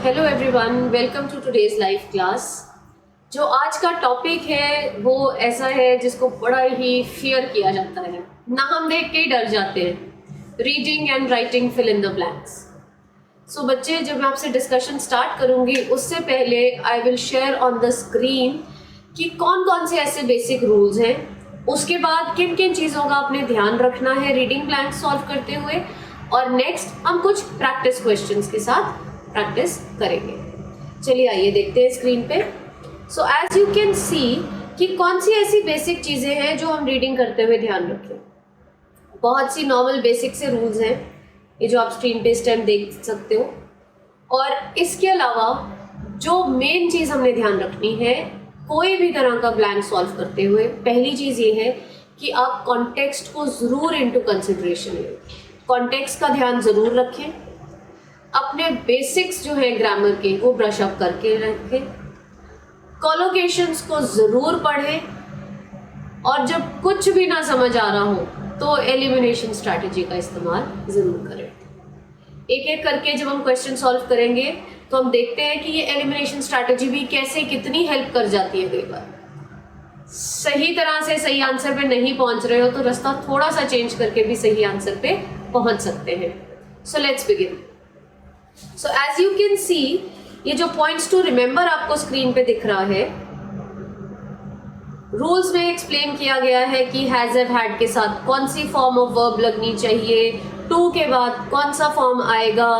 Hello everyone, welcome to today's live class. जो आज का टॉपिक है वो ऐसा है जिसको बड़ा ही फियर किया जाता है, नाम देख के ही डर जाते हैं। Reading and writing fill in the blanks. So बच्चे, जब मैं आपसे डिस्कशन स्टार्ट करूंगी उससे पहले I will share on the screen कि कौन कौन से ऐसे बेसिक रूल्स हैं, उसके बाद किन किन चीज़ों का आपने ध्यान रखना है रीडिंग ब्लैंक सॉल्व करते हुए, और नेक्स्ट हम कुछ प्रैक्टिस क्वेश्चंस के साथ प्रैक्टिस करेंगे। चलिए आइए देखते हैं स्क्रीन पे। So as you can see कि कौन सी ऐसी बेसिक चीज़ें हैं जो हम रीडिंग करते हुए ध्यान रखें। बहुत सी नॉर्मल बेसिक से रूल्स हैं, ये जो आप स्क्रीन पे इस टाइम देख सकते हो। और इसके अलावा जो मेन चीज़ हमने ध्यान रखनी है कोई भी तरह का ब्लैंक सॉल्व करते हुए, पहली चीज़ ये है कि आप कॉन्टेक्स्ट को ज़रूर इनटू कंसिडरेशन लें। कॉन्टेक्स्ट का ध्यान ज़रूर रखें, अपने बेसिक्स जो है ग्रामर के वो ब्रश अप करके रखें, कॉलोकेशंस को ज़रूर पढ़ें, और जब कुछ भी ना समझ आ रहा हो तो एलिमिनेशन स्ट्रैटेजी का इस्तेमाल ज़रूर करें। एक एक करके जब हम क्वेश्चन सॉल्व करेंगे तो हम देखते हैं कि ये एलिमिनेशन स्ट्रैटेजी भी कैसे कितनी हेल्प कर जाती है। कई बार सही तरह से सही आंसर पे नहीं पहुंच रहे हो तो रास्ता थोड़ा सा चेंज करके भी सही आंसर पे पहुंच सकते हैं। So let's begin. So as you can see, ये जो पॉइंट्स टू रिमेंबर आपको स्क्रीन पे दिख रहा है, रूल्स में एक्सप्लेन किया गया है कि हैज हैव हैड के साथ कौन सी फॉर्म ऑफ वर्ब लगनी चाहिए, टू के बाद कौन सा फॉर्म आएगा,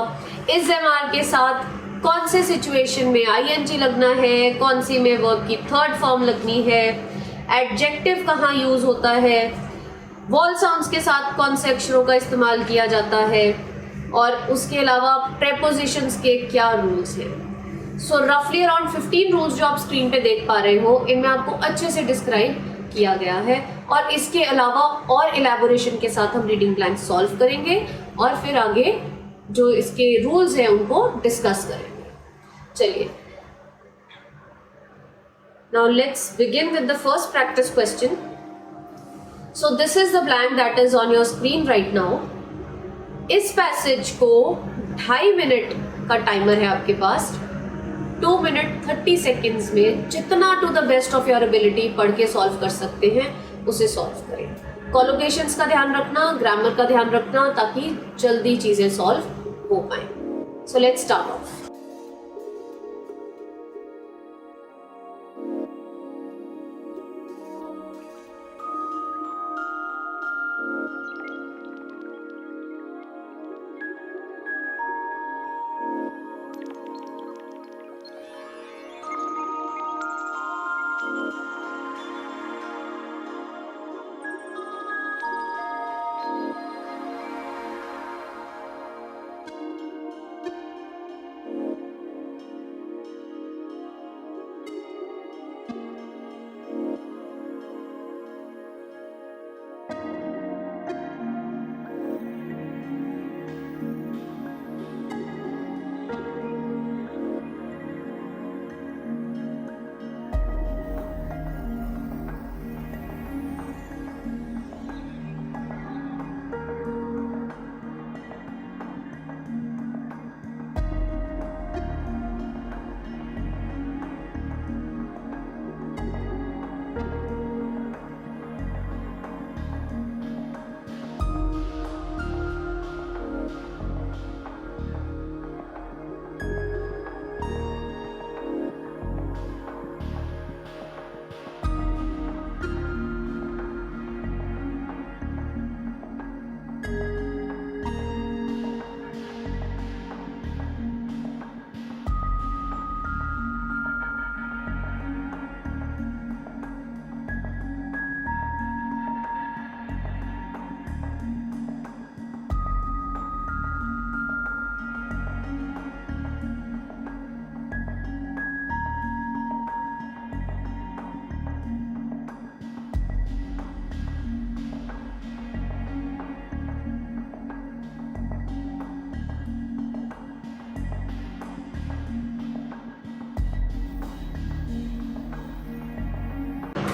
इज एम आर के साथ कौन से सिचुएशन में आईएनजी लगना है, कौन सी में वर्ब की थर्ड फॉर्म लगनी है, एडजेक्टिव कहाँ यूज होता है, वॉल साउंड्स के साथ कौन से अक्षरों का इस्तेमाल किया जाता है, और उसके अलावा प्रेपोजिशंस के क्या रूल्स हैं। सो रफली अराउंड 15 रूल्स जो आप स्क्रीन पे देख पा रहे हो, इनमें आपको अच्छे से डिस्क्राइब किया गया है, और इसके अलावा और एलैबोरेशन के साथ हम रीडिंग ब्लैंक सॉल्व करेंगे और फिर आगे जो इसके रूल्स हैं उनको डिस्कस करेंगे। चलिए, now let's begin with the first practice question. So this is the blank that is on your screen right now. इस पैसेज को 2.5 मिनट का टाइमर है आपके पास। 2 मिनट 30 सेकेंड्स में जितना to the best of your ability पढ़ के solve कर सकते हैं उसे सॉल्व करें। कॉलोकेशंस का ध्यान रखना, ग्रामर का ध्यान रखना, ताकि जल्दी चीजें सॉल्व हो पाए। So let's start of.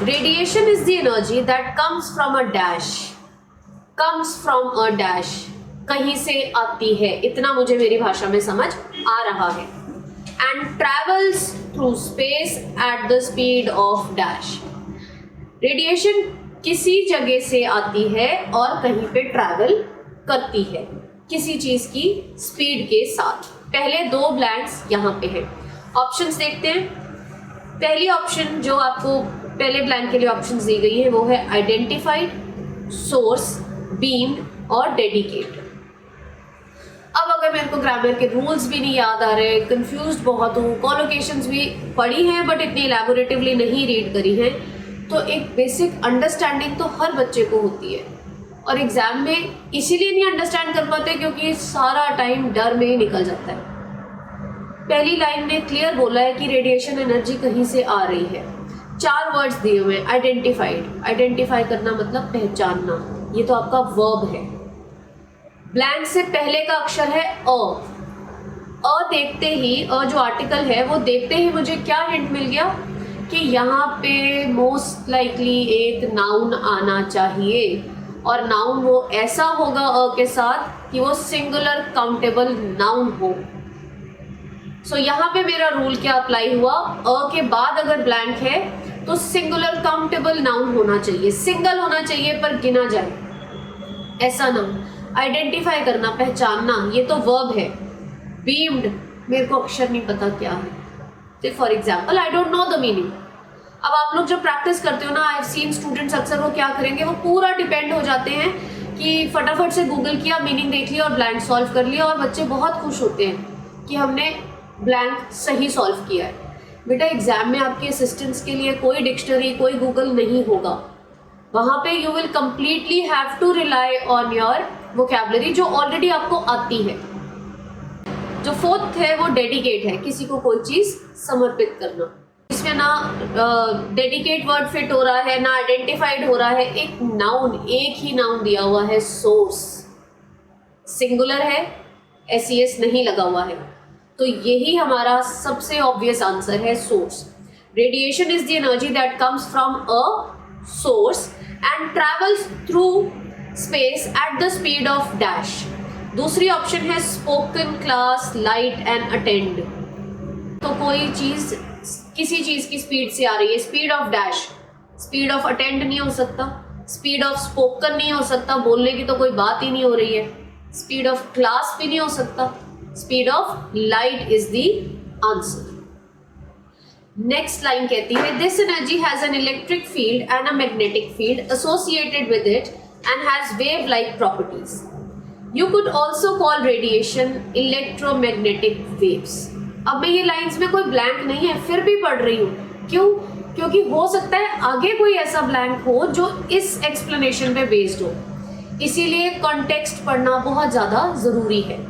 Radiation is the energy that comes from a dash. Comes from a dash. कहीं से आती है, इतना मुझे मेरी भाषा में समझ आ रहा है। and travels through space at the speed of dash. Radiation किसी जगह से आती है और कहीं पे ट्रैवल करती है किसी चीज की स्पीड के साथ। पहले दो ब्लैंक्स यहाँ पे हैं। ऑप्शंस देखते हैं। पहली ऑप्शन जो आपको पहले ब्लैंक के लिए ऑप्शंस दी गई है वो है आइडेंटिफाइड, सोर्स, बीम्ड और डेडिकेट। अब अगर मेरे को ग्रामर के रूल्स भी नहीं याद आ रहे, कंफ्यूज्ड बहुत हूँ, कॉलोकेशंस भी पढ़ी हैं बट इतनी इलैबोरेटिवली नहीं रीड करी हैं, तो एक बेसिक अंडरस्टैंडिंग तो हर बच्चे को होती है और एग्जाम में इसीलिए नहीं अंडरस्टैंड कर पाते क्योंकि सारा टाइम डर में ही निकल जाता है। पहली लाइन ने क्लियर बोला है कि रेडिएशन एनर्जी कहीं से आ रही है। 4 वर्ड्स दिए हुए हैं। आइडेंटिफाइड, आइडेंटिफाई करना मतलब पहचानना, ये तो आपका वर्ब है। ब्लैंक से पहले का अक्षर है अ देखते ही, जो आर्टिकल है वो देखते ही मुझे क्या हिंट मिल गया कि यहाँ पे मोस्ट लाइकली एक नाउन आना चाहिए और नाउन वो ऐसा होगा के साथ कि वो सिंगुलर काउंटेबल नाउन हो। सो यहाँ पे मेरा रूल क्या अप्लाई हुआ, के बाद अगर ब्लैंक है तो सिंगुलर काउंटेबल नाउन होना चाहिए, सिंगल होना चाहिए पर गिना जाए, ऐसा नाउन। आइडेंटिफाई करना, पहचानना, ये तो वर्ब है। बीम्ड, मेरे को अक्षर नहीं पता क्या है, for example I don't know the meaning. अब आप लोग जब प्रैक्टिस करते हो ना, आई हैव सीन स्टूडेंट्स अक्सर वो क्या करेंगे, वो पूरा डिपेंड हो जाते हैं कि फटाफट से गूगल किया, मीनिंग देख लिया और ब्लैंक सॉल्व कर लिया, और बच्चे बहुत खुश होते हैं कि हमने ब्लैंक सही सॉल्व किया है। बेटा एग्जाम में आपकी असिस्टेंस के लिए कोई डिक्शनरी, कोई गूगल नहीं होगा। वहाँ पे you will completely have to rely on your vocabulary जो ऑलरेडी आपको आती है। जो फोर्थ है वो डेडिकेट है, किसी को कोई चीज़ समर्पित करना। इसमें ना डेडिकेट वर्ड फिट हो रहा है, ना आइडेंटिफाइड हो रहा है। एक नाउन, एक ही नाउन दिया हुआ है, सोर्स, सिंगुलर है, एस नहीं लगा हुआ है, तो यही हमारा सबसे ऑब्वियस आंसर है, source. Radiation is the energy that comes from a source and travels through space at the speed of dash. दूसरी ऑप्शन है spoken, class, light and attend. तो कोई चीज किसी चीज की स्पीड से आ रही है, speed of dash. Speed of attend नहीं हो सकता, स्पीड ऑफ स्पोकन नहीं हो सकता, बोलने की तो कोई बात ही नहीं हो रही है। स्पीड ऑफ क्लास भी नहीं हो सकता, speed of light is the answer. Next line कहती है this energy has an electric field and a magnetic field associated with it and has wave like properties. You could also call radiation electromagnetic waves। अब मैं ये lines में कोई blank नहीं है फिर भी पढ़ रही हूँ, क्यों? क्योंकि हो सकता है आगे कोई ऐसा ब्लैंक हो जो इस एक्सप्लेनेशन पे बेस्ड हो, इसीलिए कॉन्टेक्स्ट पढ़ना बहुत ज़्यादा ज़रूरी है।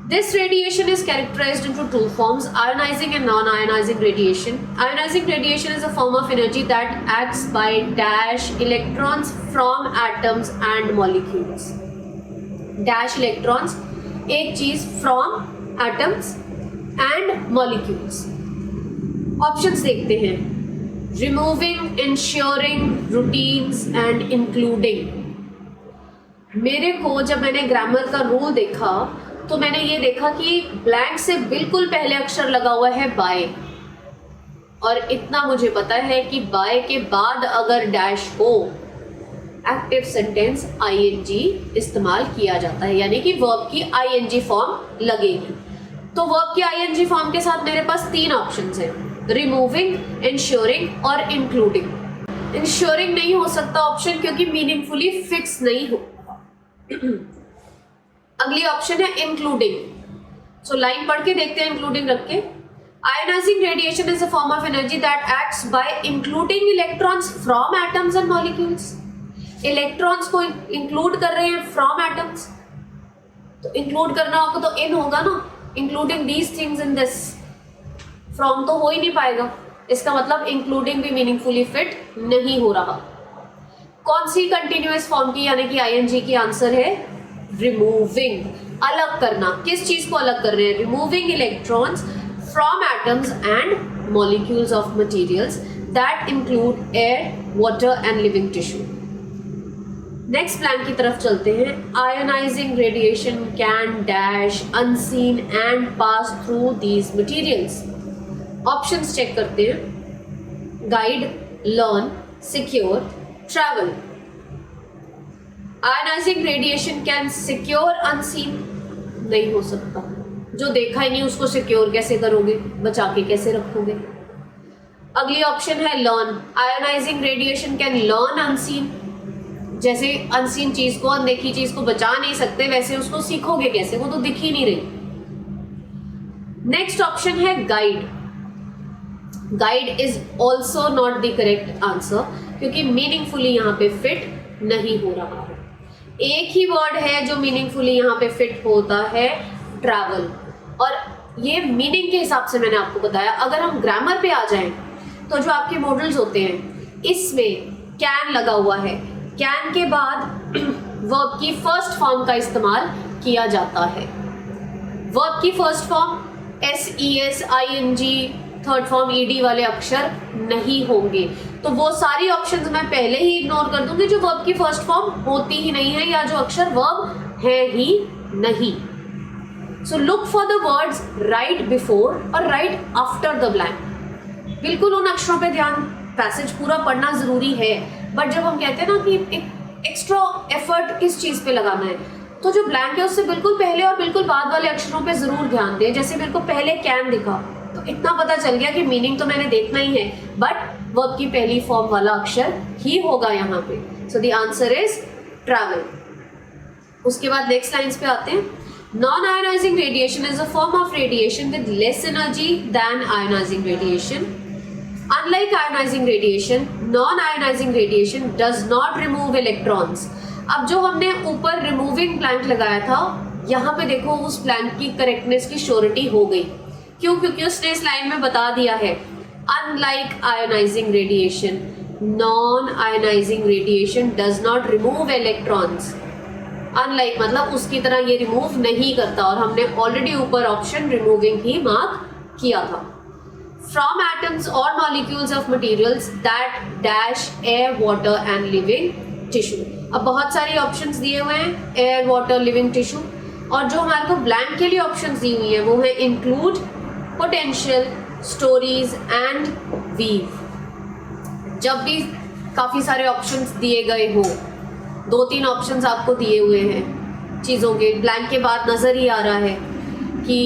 This radiation is characterized into 2 forms, ionizing and non-ionizing radiation. Ionizing radiation is a form of energy that acts by dash electrons from atoms and molecules. Dash electrons, एक चीज from atoms and molecules. Options देखते हैं। Removing, ensuring, routines and including. मेरे को जब मैंने grammar का rule देखा तो मैंने ये देखा कि ब्लैंक से बिल्कुल पहले अक्षर लगा हुआ है बाय, और इतना मुझे पता है कि बाय के बाद अगर डैश हो एक्टिव सेंटेंस आईएनजी इस्तेमाल किया जाता है, यानी कि वर्ब की आईएनजी फॉर्म लगेगी। तो वर्ब की आईएनजी फॉर्म के साथ मेरे पास 3 ऑप्शंस हैं, रिमूविंग, इंश्योरिंग और इंक्लूडिंग। इंश्योरिंग नहीं हो सकता ऑप्शन क्योंकि मीनिंगफुली फिक्स नहीं हो। अगली ऑप्शन है इंक्लूडिंग। सो लाइन पढ़ के देखते हैं इंक्लूडिंग रख के। Ionizing radiation is a form of energy that acts by including electrons from atoms and molecules. Electrons को इंक्लूड कर रहे हैं फ्रॉम एटम्स, तो इंक्लूड करना होगा तो इन होगा ना, including these things in this. From तो हो ही नहीं पाएगा, इसका मतलब इंक्लूडिंग भी मीनिंगफुली फिट नहीं हो रहा। कौन सी कंटिन्यूअस फॉर्म की यानी कि आईएनजी की आंसर है रिमूविंग, अलग करना। किस चीज को अलग कर रहे हैं? Removing electrons from atoms and molecules of materials that include air, water and living tissue. Next plan की तरफ चलते हैं। Ionizing radiation can dash unseen and pass through these materials. Options check करते हैं। Guide, learn, secure, travel. Ionizing radiation can secure unseen, नहीं हो सकता। जो देखा ही नहीं उसको सिक्योर कैसे करोगे, बचा के कैसे रखोगे। अगली ऑप्शन है learn. Ionizing radiation can learn unseen, जैसे अनसीन चीज को, अनदेखी चीज को बचा नहीं सकते, वैसे उसको सीखोगे कैसे, वो तो दिख ही नहीं रही। नेक्स्ट ऑप्शन है guide. Guide is also not the correct answer, क्योंकि मीनिंगफुली यहाँ पे फिट नहीं हो रहा है। एक ही वर्ड है जो मीनिंगफुली यहाँ पे फिट होता है, ट्रैवल। और ये मीनिंग के हिसाब से मैंने आपको बताया। अगर हम ग्रामर पे आ जाएं तो जो आपके मॉडल्स होते हैं इसमें कैन लगा हुआ है, कैन के बाद वर्ब की फर्स्ट फॉर्म का इस्तेमाल किया जाता है। वर्ब की first form SES, ING, third form ED वाले अक्षर नहीं होंगे। तो वो सारी ऑप्शंस मैं पहले ही इग्नोर कर दूंगी जो वर्ब की फर्स्ट फॉर्म होती ही नहीं है या जो अक्षर वर्ब है ही नहीं। So look for the words right before और राइट आफ्टर द ब्लैंक। बिल्कुल उन अक्षरों पे ध्यान, पैसेज पूरा पढ़ना जरूरी है, बट जब हम कहते हैं ना कि एक एक्स्ट्रा एफर्ट किस चीज पे लगाना है, तो जो ब्लैंक है उससे बिल्कुल पहले और बिल्कुल बाद वाले अक्षरों पे जरूर ध्यान दें। जैसे मेरे को पहले कैन दिखा तो इतना पता चल गया कि मीनिंग तो मैंने देखना ही है, बट वर्ब की पहली फॉर्म वाला अक्षर ही होगा यहाँ पे। So the answer is travel. उसके बाद नेक्स्ट लाइंस पे आते हैं। Non ionizing radiation is a form of radiation with less energy than ionizing radiation. Unlike ionizing radiation, non-ionizing radiation does not remove electrons. अब जो हमने ऊपर रिमूविंग ब्लैंक लगाया था, यहाँ पे देखो उस ब्लैंक की करेक्टनेस की श्योरिटी हो गई। क्यों? क्योंकि उसने इस लाइन में बता दिया है unlike ionizing radiation, non ionizing radiation does not remove electrons. Unlike मतलब उसकी तरह ये रिमूव नहीं करता, और हमने ऑलरेडी ऊपर ऑप्शन रिमूविंग ही मार्क किया था। From atoms or molecules of materials that dash air, water and living tissue. अब बहुत सारी ऑप्शंस दिए हुए हैं, एयर, वाटर, लिविंग टिश्यू, और जो हमारे को ब्लैंक के लिए ऑप्शंस दी हुई है वो है include, potential, stories and weave. जब भी काफ़ी सारे ऑप्शंस दिए गए हो, 2-3 ऑप्शंस आपको दिए हुए हैं चीज़ों के, ब्लैंक के बाद नज़र ही आ रहा है कि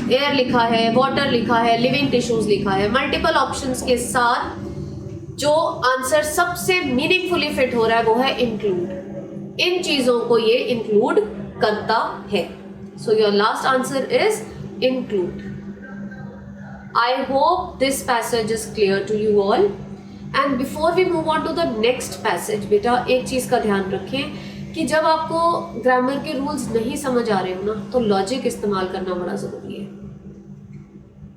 एयर लिखा है, वाटर लिखा है, लिविंग टिश्यूज लिखा है, मल्टीपल ऑप्शंस के साथ जो आंसर सबसे मीनिंगफुली फिट हो रहा है वो है इंक्लूड। इन चीजों को ये इंक्लूड करता है। So your last answer is include. I hope this passage is clear to you all. And before we move on to the next passage, बेटा एक चीज का ध्यान रखें कि जब आपको ग्रामर के रूल्स नहीं समझ आ रहे हो ना, तो लॉजिक इस्तेमाल करना बड़ा ज़रूरी है।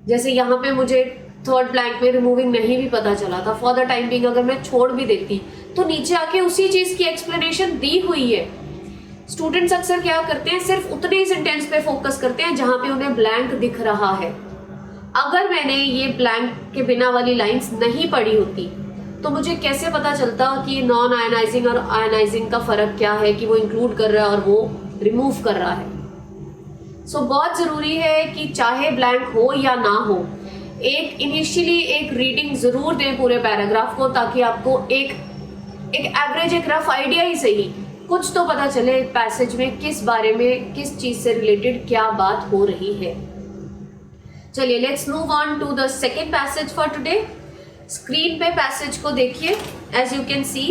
जैसे यहाँ पे मुझे थर्ड ब्लैंक में रिमूविंग नहीं भी पता चला था, फॉर द टाइम बिंग अगर मैं छोड़ भी देती तो नीचे आके उसी चीज़ की एक्सप्लेनेशन दी हुई है। स्टूडेंट्स अक्सर क्या करते हैं, सिर्फ उतने ही सेंटेंस पे फोकस करते हैं जहाँ पे उन्हें ब्लैंक दिख रहा है। अगर मैंने ये ब्लैंक के बिना वाली लाइन्स नहीं पढ़ी होती तो मुझे कैसे पता चलता कि नॉन आयनाइजिंग और आयनाइजिंग का फर्क क्या है, कि वो इंक्लूड कर रहा है और वो रिमूव कर रहा है। सो बहुत ज़रूरी है कि चाहे ब्लैंक हो या ना हो, एक इनिशियली एक रीडिंग ज़रूर दें पूरे पैराग्राफ को, ताकि आपको एक एवरेज, एक रफ आइडिया ही सही, कुछ तो पता चले पैसेज में किस बारे में, किस चीज़ से रिलेटेड क्या बात हो रही है। चलिए let's move on to the second passage for today. Screen पे पैसेज को देखिए एज यू कैन सी,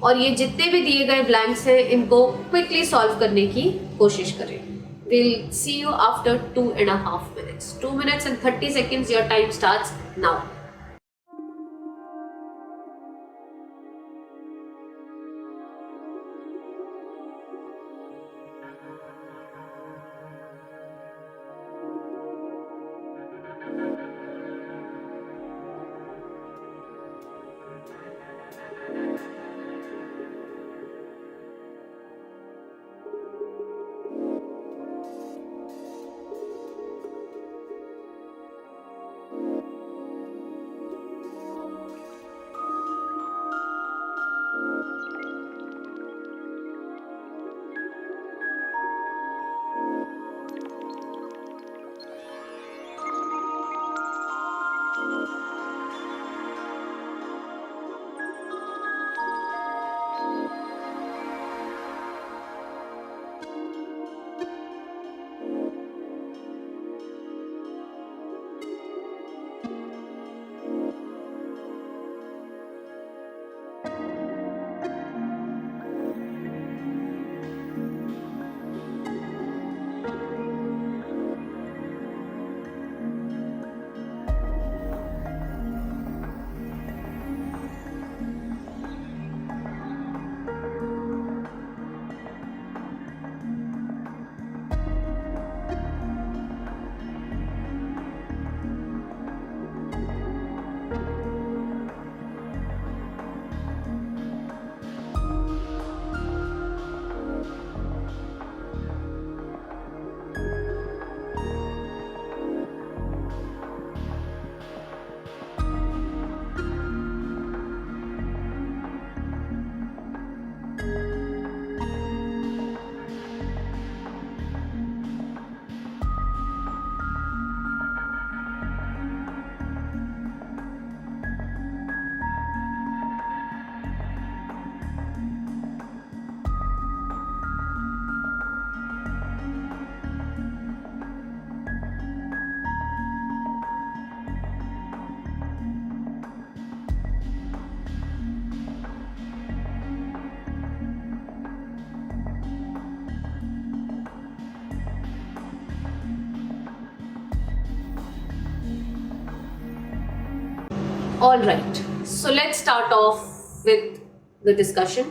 और ये जितने भी दिए गए ब्लैंक्स हैं इनको क्विकली सॉल्व करने की कोशिश करें। Will see you after 2.5 minutes. 2 minutes and 30 seconds. Your time starts now. All right, so let's start off with the discussion.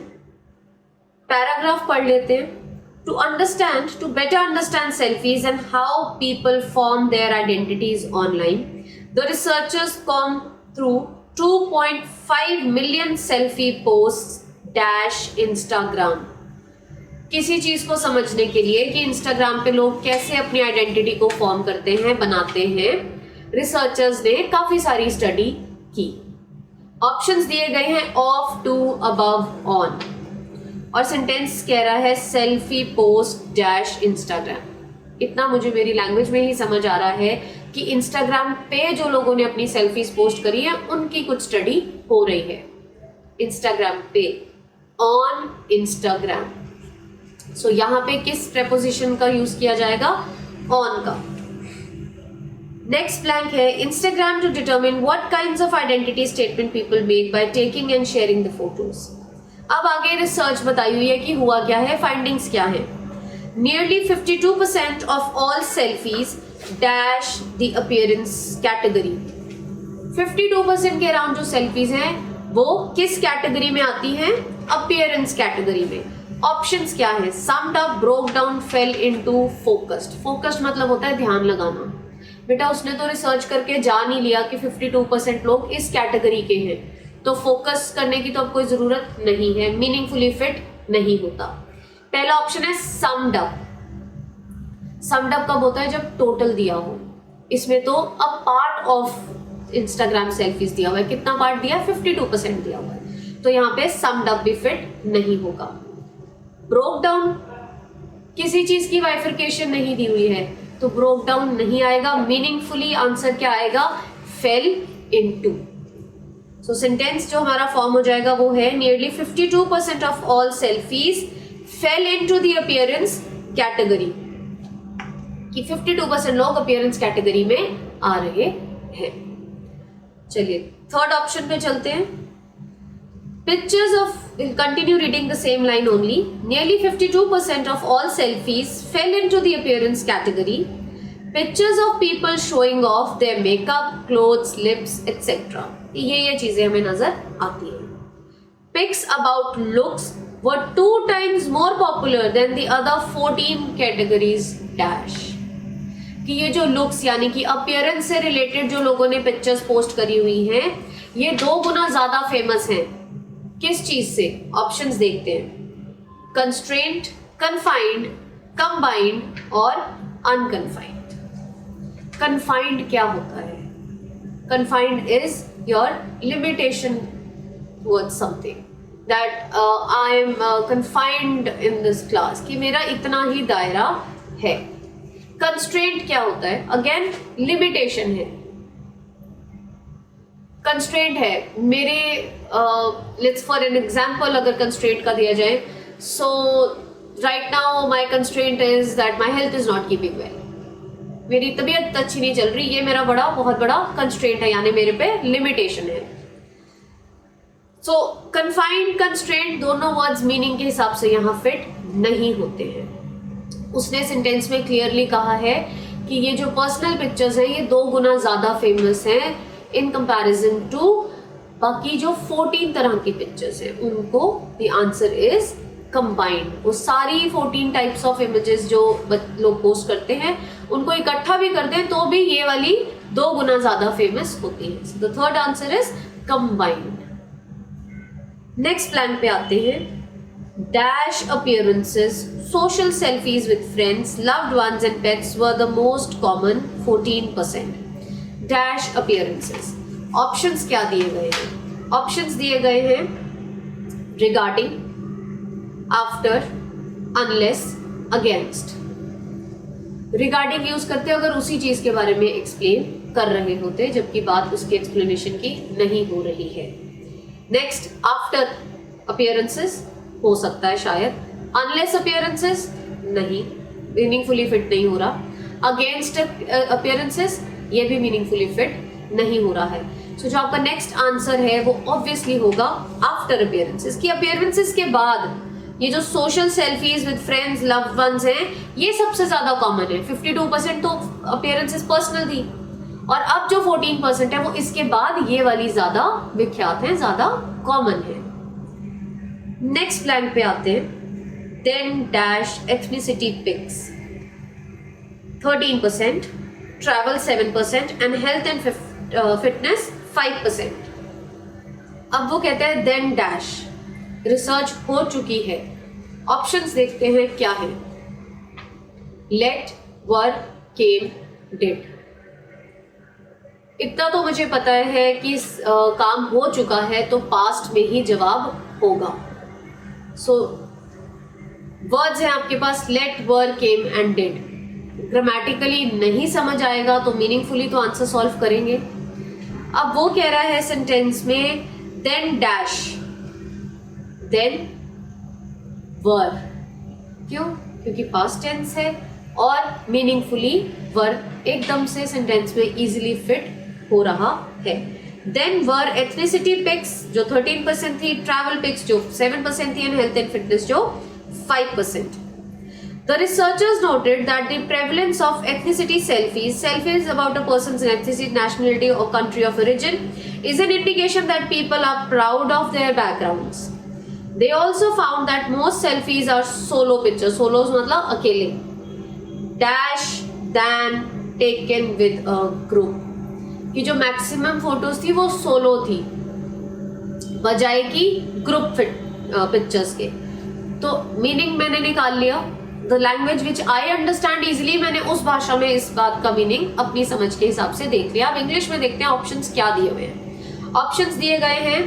Paragraph पढ़ लेते हैं. To better understand selfies and how people form their identities online, the researchers combed through 2.5 million selfie posts dash Instagram. किसी चीज को समझने के लिए कि इंस्टाग्राम पे लोग कैसे अपनी आइडेंटिटी को फॉर्म करते हैं, बनाते हैं, रिसर्चर्स ने काफी सारी स्टडी की. ऑप्शंस दिए गए हैं ऑफ, टू, अबव, ऑन, और सेंटेंस कह रहा है सेल्फी पोस्ट डैश इंस्टाग्राम. इतना मुझे मेरी लैंग्वेज में ही समझ आ रहा है कि इंस्टाग्राम पे जो लोगों ने अपनी सेल्फीज पोस्ट करी है उनकी कुछ स्टडी हो रही है. इंस्टाग्राम पे, ऑन इंस्टाग्राम. सो यहाँ पे किस प्रेपोजिशन का यूज किया जाएगा? ऑन का. नेक्स्ट ब्लैंक है Instagram to determine what kinds of identity statement people make by taking and sharing the photos. अब आगे रिसर्च बताई हुई है कि हुआ क्या है, फाइंडिंग्स क्या है. Nearly 52% of all selfies dash the appearance category. 52% के अराउंड जो सेल्फीज हैं वो किस कैटेगरी में आती हैं? अपीयरेंस कैटेगरी में. ऑप्शंस क्या है? Summed up, broke down, fell into, focused. Focused मतलब होता है ध्यान लगाना. बेटा उसने तो रिसर्च करके जान ही लिया कि 52% लोग इस कैटेगरी के हैं, तो फोकस करने की तो अब कोई जरूरत नहीं है, मीनिंगफुली फिट नहीं होता. पहला ऑप्शन है सम्ड अप. सम्ड अप कब होता है? जब टोटल दिया हो. इसमें तो a part of Instagram selfies दिया हुआ है. कितना पार्ट दिया? 52% दिया हुआ है, तो यहाँ पे सम्ड अप भी फिट नहीं होगा. ब्रोक डाउन, किसी चीज की बाइफरकेशन नहीं दी हुई है, तो ब्रोक डाउन नहीं आएगा. मीनिंगफुली आंसर क्या आएगा? Fail into. सो सेंटेंस जो हमारा फॉर्म हो जाएगा वो है nearly 52% of all selfies fail into the appearance category. कि 52% लोग अपीयरेंस कैटेगरी में आ रहे हैं. चलिए थर्ड ऑप्शन पे चलते हैं. Pictures of, we'll continue reading the same line only. Nearly 52% of all selfies fell into the appearance category. Pictures of people showing off their makeup, clothes, lips, etc. ये चीजें हमें नजर आती हैं. Pics about looks were 2 times more popular than the other 14 categories dash. कि ये जो looks यानी कि appearance से related जो लोगों ने pictures post करी हुई हैं, ये 2 गुना ज्यादा फेमस हैं. किस चीज से? ऑप्शंस देखते हैं. कंस्ट्रेंट, कन्फाइंड, कंबाइंड और अनकन्फाइंड. कन्फाइंड क्या होता है? Confined is your limitation towards something, that I am confined in this class, कि मेरा इतना ही दायरा है. कंस्ट्रेंट क्या होता है? अगेन लिमिटेशन है. कंस्ट्रेंट है मेरे, लेट्स फॉर एन एग्जाम्पल अगर कंस्ट्रेंट का दिया जाए, so right now my constraint is that my health is not keeping well. मेरी तबीयत अच्छी नहीं चल रही, ये मेरा बहुत बड़ा कंस्ट्रेंट है, यानी मेरे पे लिमिटेशन है. सो कन्फाइंड, कंस्ट्रेंट दोनों वर्ड्स मीनिंग के हिसाब से यहाँ फिट नहीं होते हैं. उसने सेंटेंस में क्लियरली कहा है कि ये जो पर्सनल पिक्चर्स हैं ये 2 गुना ज्यादा फेमस हैं इन कंपैरिजन टू बाकी जो 14 तरह की पिक्चर्स हैं उनको. The answer is combined. वो सारी 14 टाइप्स ऑफ इमेजेस जो लोग पोस्ट करते हैं उनको इकट्ठा भी कर दें तो भी ये वाली 2 गुना ज्यादा फेमस होती है. The third answer is combined. Next plan पे आते हैं. Dash appearances, social selfies with friends, loved ones and pets were the most common 14%. Dash appearances. Options क्या दिए गए हैं? Options दिए गए हैं regarding, after, unless, against. Regarding use करते अगर उसी चीज के बारे में एक्सप्लेन कर रहे होते, जबकि बात उसके एक्सप्लेनेशन की नहीं हो रही है. नेक्स्ट, आफ्टर appearances हो सकता है शायद. अनलेस अपीयरेंसेस नहीं, मीनिंगफुली फिट नहीं हो रहा. अगेंस्ट अपीयरेंसेस ये भी मीनिंगफुली फिट नहीं हो रहा है. सो जो आपका नेक्स्ट आंसर है वो ऑब्वियसली होगा आफ्टर अपीयरेंसेस. की अपीयरेंसेस के बाद ये जो social selfies with friends, loved ones हैं, ये सबसे ज्यादा कॉमन है. 52% तो अपीयरेंसेस पर्सनल थी और अब जो 14% है वो इसके बाद ये वाली ज्यादा विख्यात है, ज्यादा कॉमन है। नेक्स्ट ब्लैंक पे आते हैं। Then dash ethnicity pics 13%, travel 7% and health and fitness 5%। अब वो कहते हैं देन डैश रिसर्च हो चुकी है। ऑप्शंस देखते हैं क्या है। Let, were, came, did. इतना तो मुझे पता है कि काम हो चुका है तो पास्ट में ही जवाब होगा। सो वर्ड्स हैं आपके पास let, were, came and did. Grammatically नहीं समझ आएगा तो मीनिंगफुली तो आंसर सॉल्व करेंगे। अब वो कह रहा है सेंटेंस में देन डैश देन वर। क्यों? क्योंकि पास्ट टेंस है और मीनिंगफुली वर्ब एकदम से सेंटेंस में इजीली फिट हो रहा है। देन वर एथनिसिटी पिक्स जो 13% थी, ट्रैवल पिक्स जो 7% थी एंड हेल्थ एंड फिटनेस जो 5%। The researchers noted that the prevalence of ethnicity selfies about a person's ethnicity, nationality or country of origin is an indication that people are proud of their backgrounds. They also found that most selfies are solo pictures. Solos मतलब अकेले। Dash than taken with a group. कि जो maximum photos थी वो solo थी बजाय की group pictures के। तो मीनिंग मैंने निकाल लिया। The language which I understand easily, मैंने उस भाषा में इस बात का मीनिंग अपनी समझ के हिसाब से देख लिया। अब इंग्लिश में देखते हैं ऑप्शंस क्या दिए हुए हैं। ऑप्शंस दिए गए हैं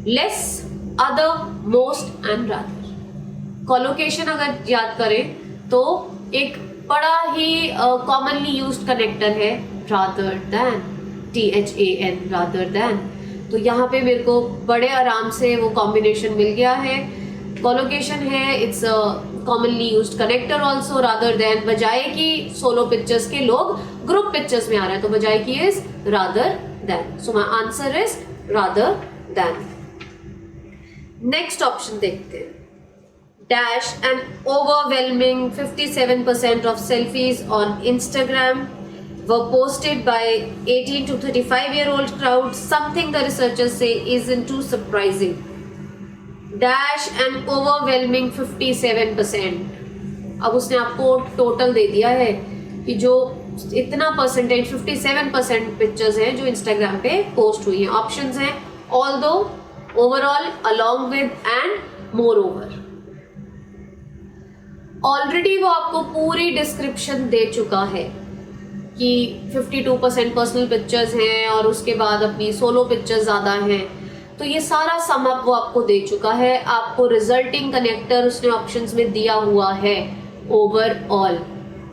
less, other, most and rather. Collocation अगर याद करें तो एक बड़ा ही कॉमनली यूज्ड कनेक्टर है rather than, THAN, rather than. तो यहाँ पे मेरे को बड़े आराम से वो कॉम्बिनेशन मिल गया है। कोलोकेशन है, it's commonly used connector also rather than, बजाय की सोलो पिक्चर्स के लोग ग्रुप पिक्चर्स में आ रहे हैं तो बजाय की is rather than. So my answer is rather than. Next option देखते हैं। Dash N overwhelming 57% of selfies on Instagram were posted by 18 to 35-year-old crowd, something the researchers say isn't too surprising. Dash an overwhelming 57%। अब उसने आपको total दे दिया है कि जो इतना परसेंटेज 57% पिक्चर्स हैं जो इंस्टाग्राम पे पोस्ट हुई हैं। ऑप्शंस हैं although, overall, along with and more over. Already वो आपको पूरी डिस्क्रिप्शन दे चुका है कि 52% पर्सनल पिक्चर्स हैं और उसके बाद अपनी सोलो पिक्चर्स ज़्यादा हैं। तो ये सारा सम अप वो आपको दे चुका है। आपको रिजल्टिंग कनेक्टर उसने ऑप्शंस में दिया हुआ है ओवरऑल।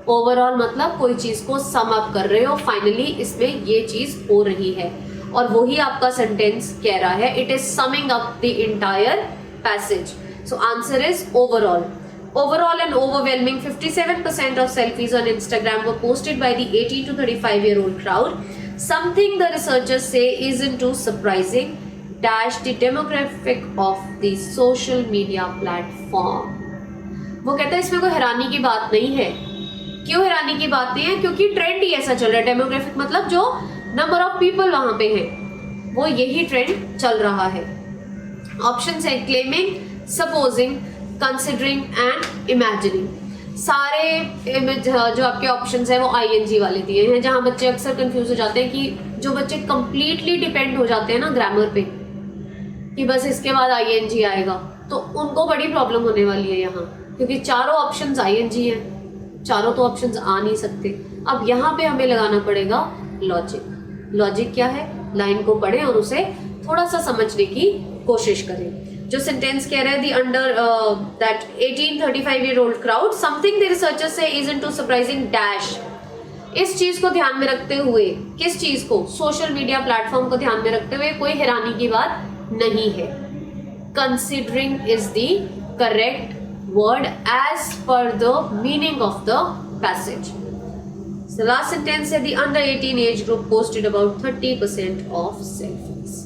ओवरऑल मतलब कोई चीज़ को सम अप कर रहे हो, फाइनली इसमें ये चीज़ हो रही है और वही आपका सेंटेंस कह रहा है। It is summing up the entire passage. So answer is overall. Overall, an overwhelming 57% of selfies on Instagram were posted by the 18 to 35-year-old crowd. Something the researchers say isn't too surprising. Dash the demographic of the social media platform. वो कहता है इसमें कोई हैरानी की बात नहीं है। क्यों हैरानी की बात नहीं है? क्योंकि ट्रेंड ही ऐसा चल रहा है। डेमोग्राफिक मतलब जो नंबर ऑफ पीपल वहां पे हैं, वो यही ट्रेंड चल रहा है। ऑप्शन है claiming, supposing, considering and imagining. सारे इमेज जो आपके ऑप्शंस हैं वो ING वाले दिए हैं, जहां बच्चे अक्सर कंफ्यूज हो जाते हैं कि जो बच्चे कंप्लीटली डिपेंड हो जाते हैं ना ग्रामर पे कि बस इसके बाद ING आएगा, तो उनको बड़ी प्रॉब्लम होने वाली है यहाँ, क्योंकि चारों ऑप्शंस ING हैं, चारों तो ऑप्शंस आ नहीं सकते। अब यहाँ पे हमें लगाना पड़ेगा लॉजिक। लॉजिक क्या है? लाइन को पढ़ें और उसे थोड़ा सा समझने की कोशिश करें। जो सेंटेंस कह रहे हैं the under that 18-35-year-old crowd, something the researchers say isn't too surprising dash। इस चीज को ध्यान में रखते हुए, किस चीज को? सोशल मीडिया प्लेटफॉर्म को ध्यान में रखते हुए कोई हैरानी की बात नहीं है। Considering is the correct word as per the meaning of the passage. So the last sentence है the under 18 age group posted about 30% of selfies.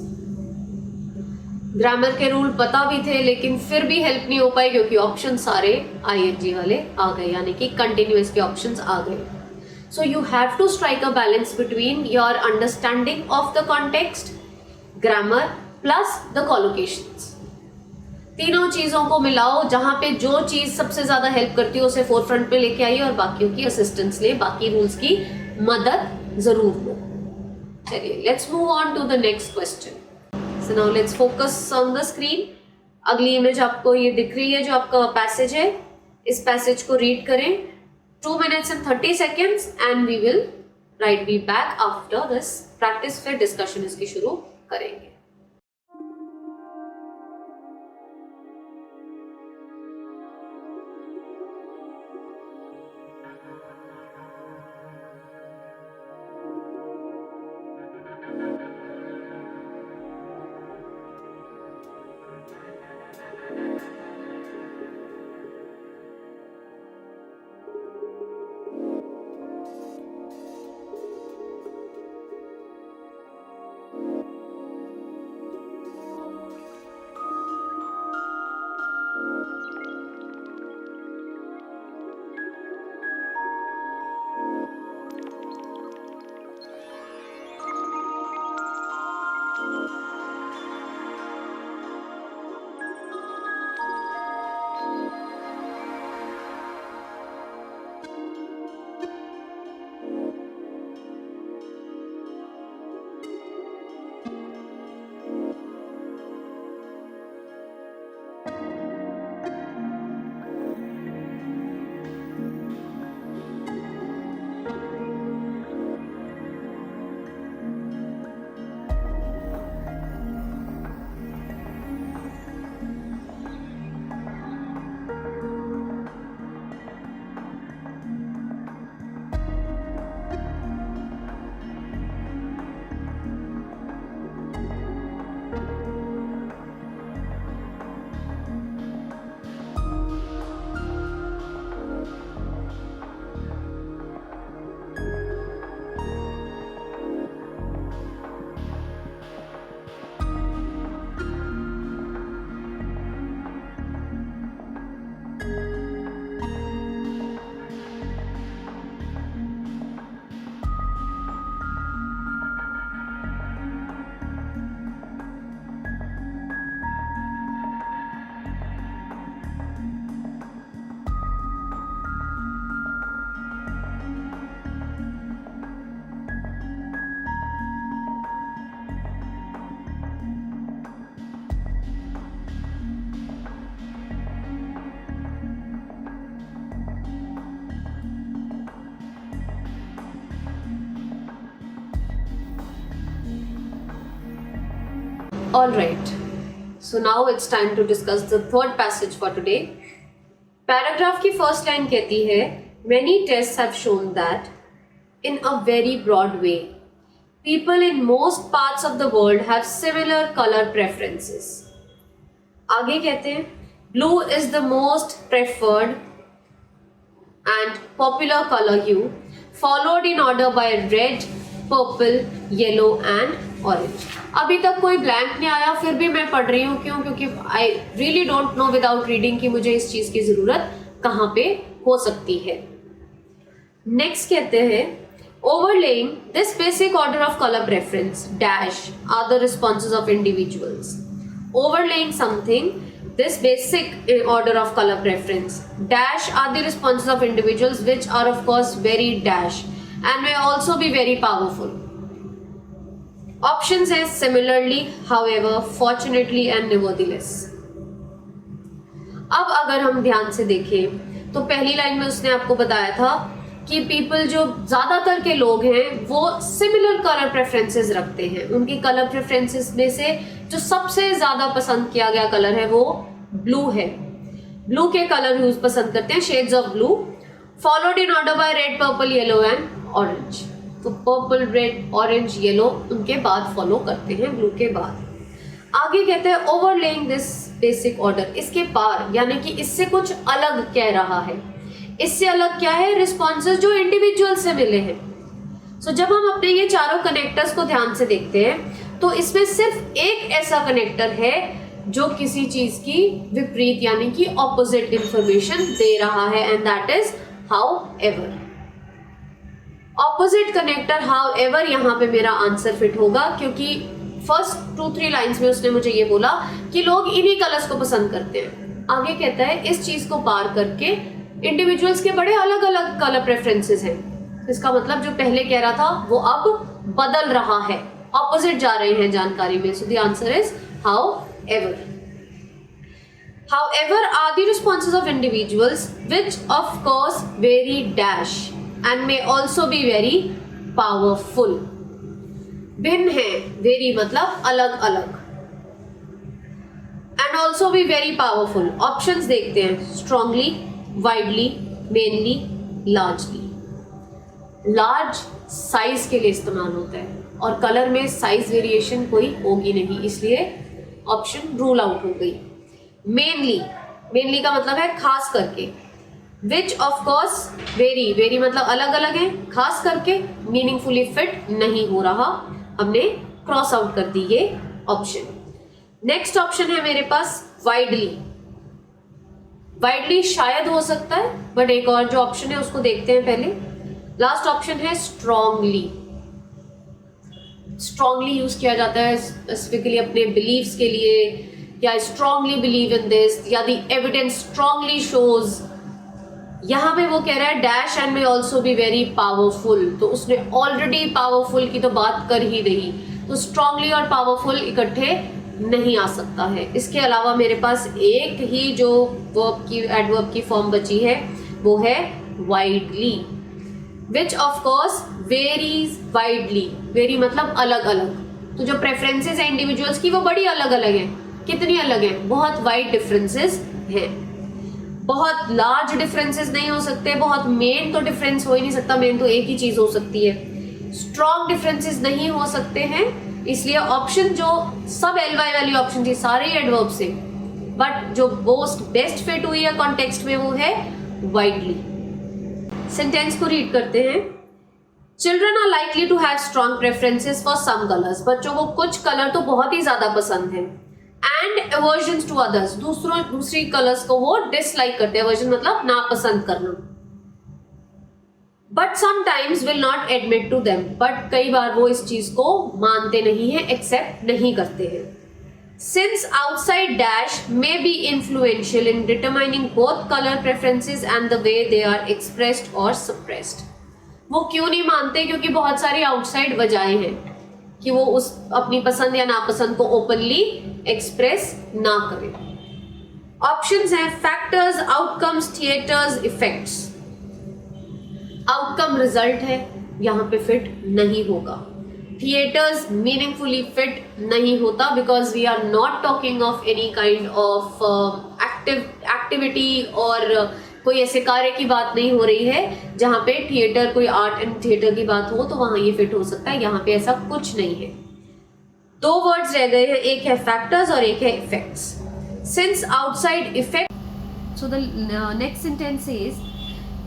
Grammar के रूल पता भी थे लेकिन फिर भी हेल्प नहीं हो पाई क्योंकि ऑप्शन सारे ING वाले आ गए, यानी कि कंटिन्यूअस के ऑप्शंस आ गए। So you have to strike a balance between your understanding of the context, grammar plus the collocations. तीनों चीजों को मिलाओ, जहां पे जो चीज सबसे ज्यादा हेल्प करती है उसे फोरफ्रंट पे लेके आइए और बाकियों की असिस्टेंस ले, बाकी रूल्स की मदद जरूर लो. चलिए, let's move on to the next question. So now let's focus on the screen. अगली इमेज आपको ये दिख रही है जो आपका पैसेज है. इस पैसेज को रीड करें 2 minutes and 30 seconds and we will be back after this practice. फिर डिस्कशन इसकी शुरू करेंगे. Alright, so now it's time to discuss the third passage for today. Paragraph की first line कहती है, many tests have shown that in a very broad way, people in most parts of the world have similar color preferences. आगे कहते हैं, blue is the most preferred and popular color hue, followed in order by red, purple, yellow and orange. अभी तक कोई blank नहीं आया, फिर भी मैं पढ़ रही हूँ. क्यों? क्योंकि I really don't know without reading कि मुझे इस चीज की जरूरत कहाँ पे हो सकती है. नेक्स्ट कहते हैं, overlaying this basic order of color preference dash are the responses of individuals. Overlaying something, this basic order of color preference dash are the responses of individuals, which are of course very dash and may also be very powerful. Option says similarly, however, fortunately and nevertheless. अब अगर हम ध्यान से देखें तो पहली line में उसने आपको बताया था कि पीपल, जो ज्यादातर के लोग हैं, वो सिमिलर कलर प्रेफरेंसेस रखते हैं. उनकी कलर प्रेफरेंसेस में से जो सबसे ज्यादा पसंद किया गया कलर है वो ब्लू है. ब्लू के कलर यूज पसंद करते हैं, shades of blue, followed in order by red, purple, yellow and orange. तो पर्पल, रेड, ऑरेंज, येलो उनके बाद फॉलो करते हैं ब्लू के बाद. आगे कहते हैं ओवरलेइंग दिस बेसिक ऑर्डर, इसके पार, यानी कि इससे कुछ अलग कह रहा है. इससे अलग क्या है? रिस्पॉन्सेज जो इंडिविजुअल से मिले हैं. सो जब हम अपने ये चारों कनेक्टर्स को ध्यान से देखते हैं तो इसमें सिर्फ एक ऐसा कनेक्टर है जो किसी चीज की विपरीत यानी कि ऑपोजिट इंफॉर्मेशन दे रहा है, and that is how ever. Opposite connector, however यहाँ पे मेरा आंसर फिट होगा, क्योंकि फर्स्ट 2-3 लाइंस में उसने मुझे ये बोला कि लोग इन्हीं कलर्स को पसंद करते हैं। आगे कहता है इस चीज को पार करके इंडिविजुअल्स के बड़े अलग अलग कलर प्रेफरेंसेस हैं। इसका मतलब जो पहले कह रहा था वो अब बदल रहा है, ऑपोजिट जा रहे हैं जानकारी में। सो the answer is however. However are the responses of individuals which of course vary dash and may also be very powerful. भिन्न है, vary मतलब अलग अलग, and also be very powerful. Options देखते हैं, strongly, widely, mainly, largely. Large size के लिए इस्तेमाल होता है और कलर में साइज वेरिएशन कोई होगी नहीं, इसलिए ऑप्शन रूल आउट हो गई। मेनली का मतलब है खास करके। विच ऑफ कोर्स वेरी मतलब अलग अलग है, खास करके मीनिंगफुली फिट नहीं हो रहा, हमने क्रॉस आउट कर दी ये ऑप्शन। नेक्स्ट ऑप्शन है मेरे पास वाइडली शायद हो सकता है, बट एक और जो ऑप्शन है उसको देखते हैं पहले। लास्ट ऑप्शन है स्ट्रांगली यूज किया जाता है स्पेसिफिकली अपने बिलीव्स के लिए, या स्ट्रांगली बिलीव इन दिस, या द एविडेंस स्ट्रांगली शोज। यहाँ पे वो कह रहा है डैश एंड में ऑल्सो बी वेरी पावरफुल, तो उसने ऑलरेडी पावरफुल की तो बात कर ही रही, तो स्ट्रांगली और पावरफुल इकट्ठे नहीं आ सकता है। इसके अलावा मेरे पास एक ही जो एडवर्ब की फॉर्म बची है वो है widely, which of course varies widely. Very मतलब अलग अलग, तो जो प्रेफरेंसेस है इंडिविजुअल्स की वो बड़ी अलग अलग है। कितनी अलग है? बहुत वाइड डिफरेंसेस हैं। बहुत लार्ज डिफरेंसेस नहीं हो सकते, बहुत मेन तो डिफरेंस हो ही नहीं सकता, मेन तो एक ही चीज हो सकती है। स्ट्रॉन्ग डिफरेंसेस नहीं हो सकते हैं, इसलिए ऑप्शन जो सब एलवाई वाली ऑप्शन थी सारे एडवर्ब से, बट जो मोस्ट बेस्ट फिट हुई है कॉन्टेक्स्ट में वो है वाइडली। सेंटेंस को रीड करते हैं। Children are likely to have strong preferences for some colours. बच्चों को कुछ कलर तो बहुत ही ज्यादा पसंद है। एंड अवर्जन टू अदर्स, दूसरी कलर्स को वो डिसलाइक करते हैं। अवर्जन मतलब नापसंद करना। But sometimes will not admit to them, but कई बार वो इस चीज को मानते नहीं है, एक्सेप्ट नहीं करते हैं। Since outside dash may be influential in determining both color preferences and the way they are expressed or suppressed. वो क्यों नहीं मानते? क्योंकि बहुत सारी आउटसाइड वजहें हैं कि वो उस अपनी पसंद या नापसंद को ओपनली एक्सप्रेस ना करें। ऑप्शंस हैं factors, outcomes, theatres, effects. Outcome result है, यहाँ पे फिट नहीं होगा। थिएटर्स मीनिंगफुली फिट नहीं होता, because we are not talking of any kind of activity और कोई ऐसे कार्य की बात नहीं हो रही है जहाँ पे थिएटर, कोई आर्ट एंड थिएटर की बात हो तो वहाँ ये फिट हो सकता है। यहाँ पे ऐसा कुछ नहीं है। दो वर्ड्स रह गए हैं, एक है फैक्टर्स और एक है effects. Since outside effect, so the next sentence is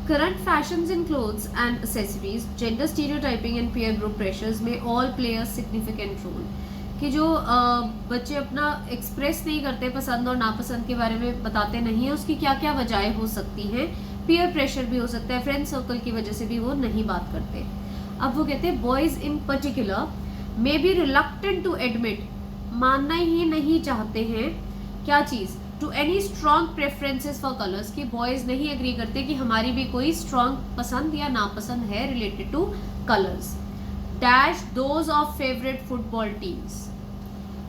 current fashions in clothes and accessories, gender stereotyping and peer group pressures may all play a significant role. कि जो बच्चे अपना एक्सप्रेस नहीं करते, पसंद और नापसंद के बारे में बताते नहीं है, उसकी क्या क्या वजहें हो सकती हैं। पीयर प्रेशर भी हो सकता है, फ्रेंड सर्कल की वजह से भी वो नहीं बात करते। अब वो कहते हैं boys in particular may be reluctant to admit, मानना ही नहीं चाहते हैं क्या चीज़, to any strong preferences for colours, कि बॉयज नहीं एग्री करते कि हमारी भी कोई स्ट्रॉन्ग पसंद या नापसंद है related two colours. Dash those of favourite football teams.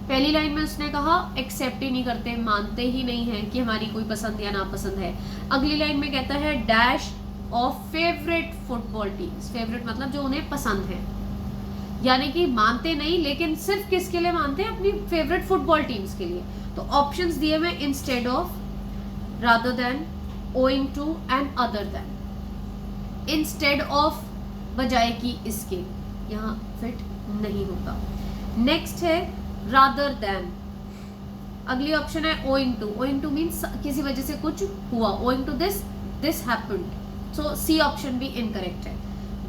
पहली लाइन में उसने कहा एक्सेप्ट ही नहीं करते, मानते ही नहीं है कि हमारी कोई पसंद या नापसंद है। अगली लाइन में कहता है dash of favourite football teams. Favourite मतलब जो उन्हें पसंद है, यानी कि मानते नहीं, लेकिन सिर्फ किसके लिए मानते हैं? अपनी फेवरेट फुटबॉल टीम्स के लिए। तो ऑप्शंस दिए हुए instead of, rather than, owing to and other than. Instead of बजाय कि इसके, यहाँ फिट नहीं होता। नेक्स्ट है रादर देन। अगली ऑप्शन है owing to. Owing to means किसी वजह से कुछ हुआ। Owing to this happened, so C option भी इनकरेक्ट है।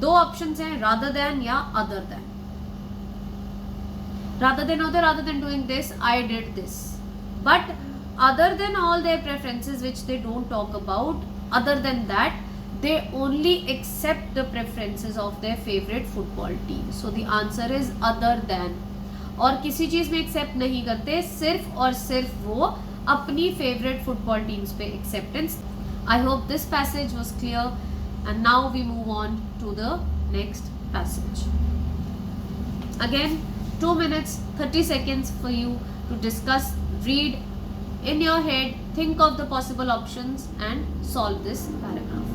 दो ऑप्शंस हैं रादर देन या other than. rather than doing this, I did this, but other than all their preferences which they don't talk about, other than that they only accept the preferences of their favorite football team. So the answer is other than. और किसी चीज़ में accept नहीं करते, सिर्फ और सिर्फ वो अपनी फेवरेट फुटबॉल टीम्स पे acceptance. I hope this passage was clear and now we move on to the next passage. Again 2 minutes 30 seconds for you to discuss, read in your head, think of the possible options and solve this paragraph.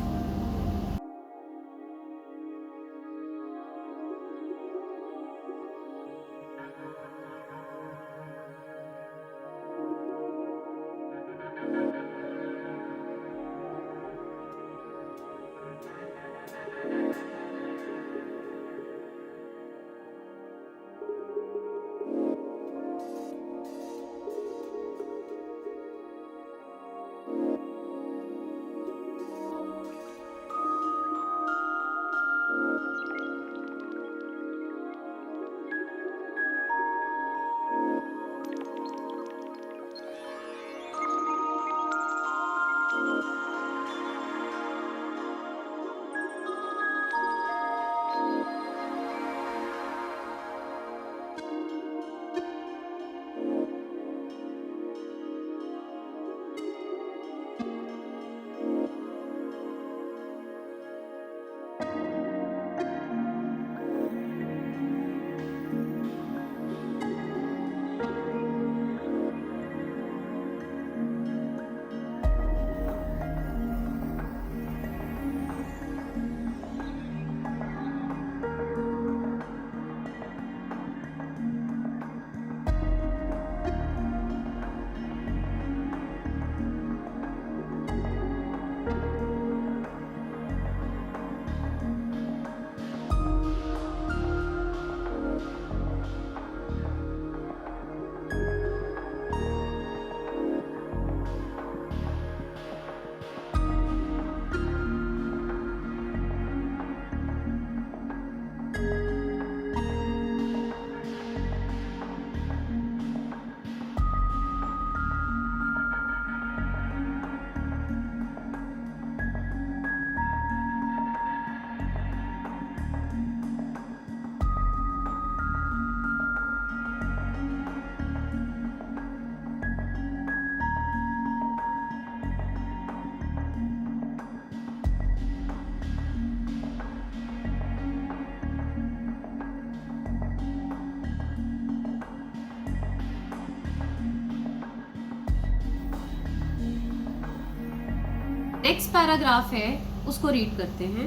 Next paragraph है, उसको read करते हैं.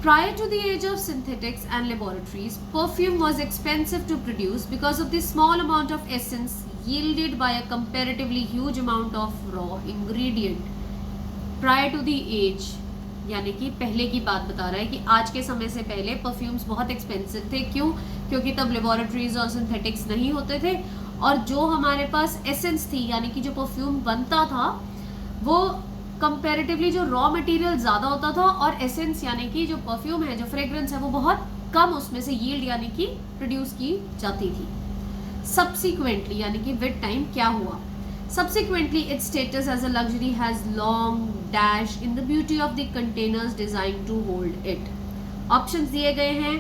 Prior to the age of synthetics and laboratories, perfume was expensive to produce because of the small amount of essence yielded by a comparatively huge amount of raw ingredient. Prior to the age यानी कि पहले की बात बता रहा है कि आज के समय से पहले परफ्यूम्स बहुत एक्सपेंसिव थे. क्यों? क्योंकि तब लेबोरेटरीज और सिंथेटिक्स नहीं होते थे और जो हमारे पास एसेंस थी यानी कि जो परफ्यूम बनता था वो कंपैरेटिवली जो रॉ मटेरियल ज़्यादा होता था और एसेंस यानी कि जो परफ्यूम है, जो फ्रेग्रेंस है, वो बहुत कम उसमें से यील्ड यानी कि प्रोड्यूस की जाती थी. सब्सिक्वेंटली यानी कि विद टाइम क्या हुआ? Subsequently, its status as a luxury has long dashed in the beauty of the containers designed to hold it. Options दिए गए हैं: